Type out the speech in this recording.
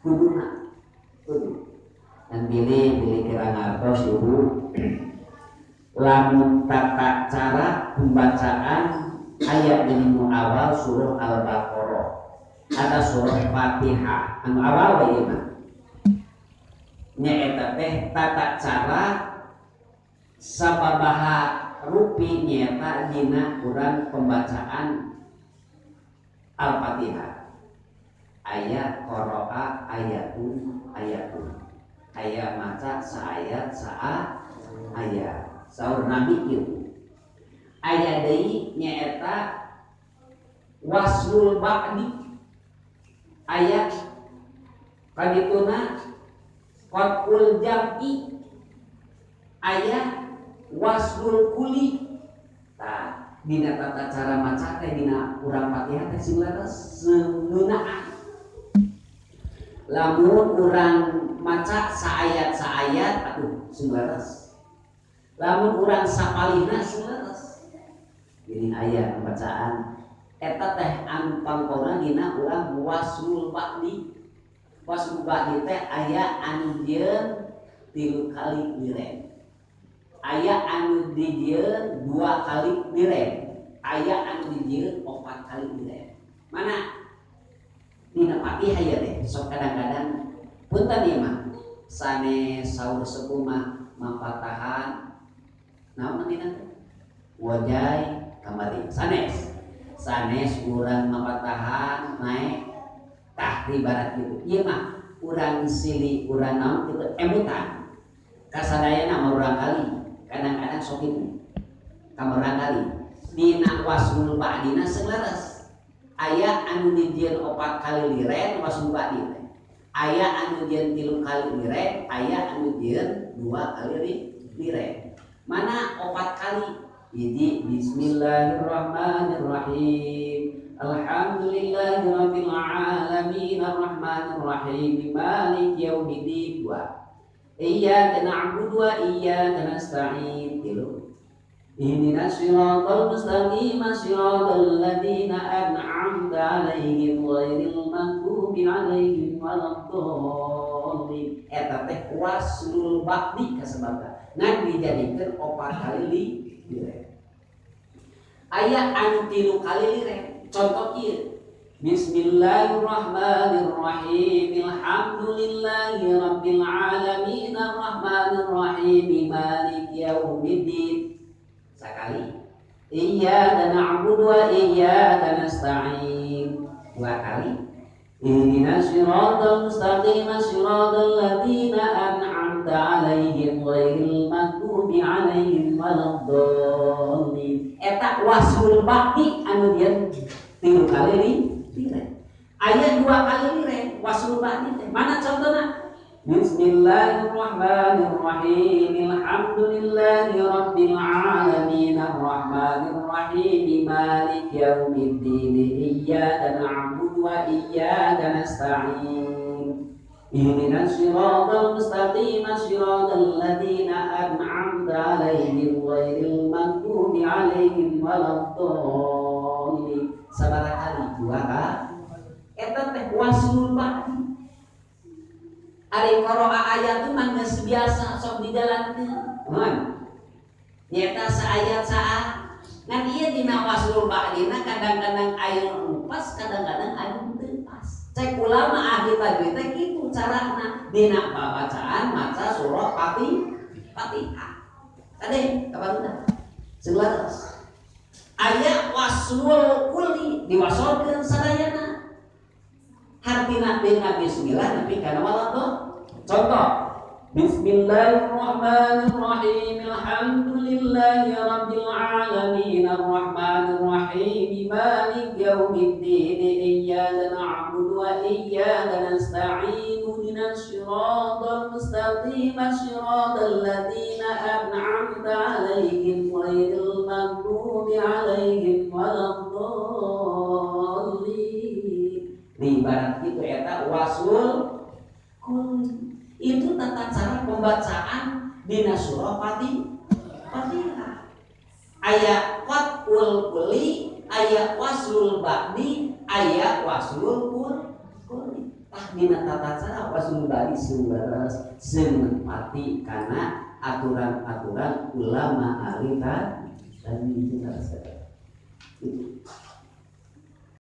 kuduna kudu dan pilih kira ngartos ibu lamun tata cara pembacaan ayat ini awal surah Al-Baqarah ada surah Fatihah anu awal bagaimana nyaeta teh tata cara sababaha rupi nyaeta dina urang pembacaan Al-Fatihah ayat qara'a ayatun aya maca saayat ayat saur nabi kieu aya deui nyaeta waslul ba'di ayat kadituna qat'ul jam'i ayat waslul kuli tah dina tata cara maca teh dina urang Fatihah teh singleres seunaan lamun urang maca saayat atuh singleres lamun urang sapalihna singleres jadi aya bacaan eta teh anu pangkona dina urang waslul ba'di teh aya anu dieun 3 kali direm aya anu dijieun 2 kali direm aya anu dijieun 4 kali direm mana dina Fatihah ya teh sok kadang-kadang punten ieu mah sanes saur sepuh mah mapatahan naon dina teh wajai kamari sanes urang mapatahan naik tah ibarat kitu ieu mah urang silih urang naon kitu emutan kasadayana mah urang kali kadang-kadang sok kitu kamarang kali dina wasul ba'dina selaras aya anu dijieun 4 kali liren wasul ba'di aya anu dijieun 3 kali liren aya anu dijieun 2 kali liren mana 4 kali jadi bismillahirrahmanirrahim alhamdulillahirabbil alamin arrahmanir rahim maliki yaumiddin iyyaka na'budu wa iyyaka nasta'in ihdinas siratal mustaqim siratal ladzina an'amta 'alaihim ghairil maghdubi 'alaihim waladdallin eta teh waslul ba'di kasebabna ngan dijadikeun 4 kali liren aya anu 3 kali liren contoh ieu bismillahirrahmanirrahim alhamdulillahi rabbil alamin arrahmanir rahim maliki yaumiddin sakali iyyaka na'budu wa iyyaka nasta'in 2 kali ihdinas siratal mustaqim siratal ladzina an'amta 'alaihim ghairil maghdubi 'alaihim waladdallin eta wasul ba'di anu dia 3 kali liren aya 2 kali liren wasul ba'di teh mana contohna bismillahirrahmanirrahim alhamdulillahi rabbil alamin arrahmanir rahim maliki yaumiddin iyyaka na'budu wa iyyaka nasta'in ihdinas siratal mustaqim siratal ladzina an'amta 'alaihim ghairil maghdubi 'alaihim waladdallin sabaraha kali 2 kali eta teh wasul ba'di ari qara'a ayat itu mah geus biasa sok dijalankeun mun nyata saayat ngan ieu dina waslul ba'dina kadang-kadang aya nu pas kadang-kadang aya nu teu pas cek ulama ahli tajwid teh kitu carana dina bacaan maca surah Fatihah tadi kabaruna selaras aya waslul kulli diwasolkeun sadayana hartina dina bismillah nepi kana walad contoh bismillahirrahmanirrahim alhamdulillahi rabbil alamin arrahmanir rahim maliki yaumiddin iyyaka na'budu wa iyyaka nasta'in ihdinas siratal mustaqim siratal ladzina an'amta 'alaihim ghairil maghdubi 'alaihim waladdallin ibarat itu eta wasul kulli itu tata cara pembacaan dina surah Fatihah aya qatul kulli aya waslul ba'di aya waslul kulli dina tata cara wasumudari sumberes semepati karena aturan-aturan ulama ahli dan itu